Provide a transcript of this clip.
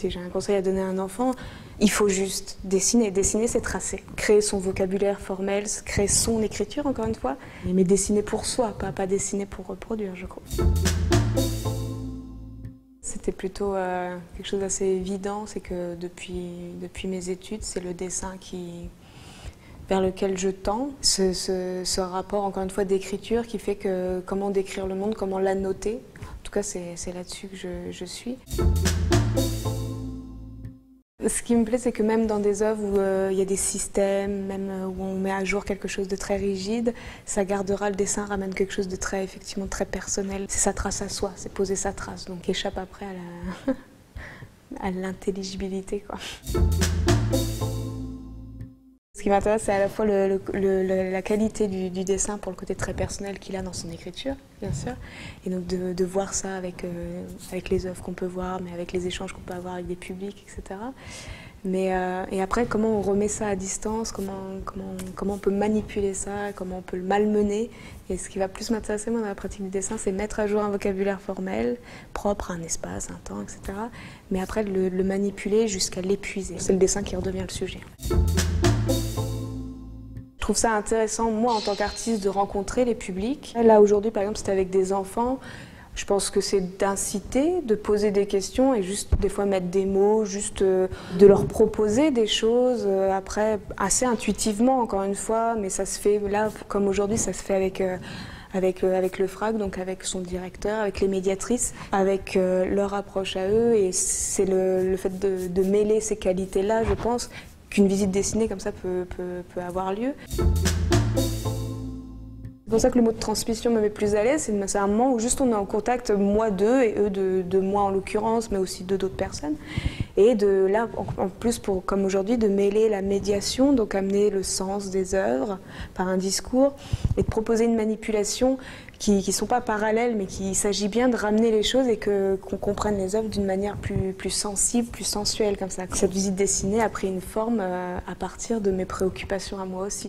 Si j'ai un conseil à donner à un enfant, il faut juste dessiner. Dessiner, c'est tracer. Créer son vocabulaire formel, créer son écriture, encore une fois. Mais dessiner pour soi, pas dessiner pour reproduire, je crois. C'était plutôt quelque chose d'assez évident, c'est que depuis mes études, c'est le dessin vers lequel je tends. Ce rapport, encore une fois, d'écriture qui fait que comment décrire le monde, comment l'annoter. En tout cas, c'est là-dessus que je suis. Ce qui me plaît, c'est que même dans des œuvres où il y a des systèmes, même où on met à jour quelque chose de très rigide, ça gardera, le dessin ramène quelque chose de très, effectivement, très personnel. C'est sa trace à soi, c'est poser sa trace, donc échappe après à l'intelligibilité, quoi. Ce qui m'intéresse, c'est à la fois la qualité du dessin pour le côté très personnel qu'il a dans son écriture, bien sûr, et donc de voir ça avec les œuvres qu'on peut voir, mais avec les échanges qu'on peut avoir avec des publics, etc. Et après, comment on remet ça à distance, comment on peut manipuler ça, comment on peut le malmener. Et ce qui va plus m'intéresser, moi, dans la pratique du dessin, c'est mettre à jour un vocabulaire formel, propre à un espace, un temps, etc. Mais après, le manipuler jusqu'à l'épuiser. C'est le dessin qui redevient le sujet. Je trouve ça intéressant, moi, en tant qu'artiste, de rencontrer les publics. Là, aujourd'hui, par exemple, c'était avec des enfants. Je pense que c'est d'inciter, de poser des questions et juste, des fois, mettre des mots, juste de leur proposer des choses. Après, assez intuitivement, encore une fois, mais ça se fait, là, comme aujourd'hui, ça se fait avec le FRAC, donc avec son directeur, avec les médiatrices, avec leur approche à eux. Et c'est le fait de mêler ces qualités-là, je pense, qu'une visite dessinée comme ça peut avoir lieu. C'est pour ça que le mot de transmission me met plus à l'aise, c'est un moment où juste on est en contact, moi d'eux et eux de moi en l'occurrence, mais aussi d'autres personnes. Et de là, en plus, comme aujourd'hui, de mêler la médiation, donc amener le sens des œuvres par un discours, et de proposer une manipulation qui ne sont pas parallèles, mais qu'il s'agit bien de ramener les choses et qu'on comprenne les œuvres d'une manière plus sensible, plus sensuelle, comme ça. Cette visite dessinée a pris une forme à partir de mes préoccupations à moi aussi.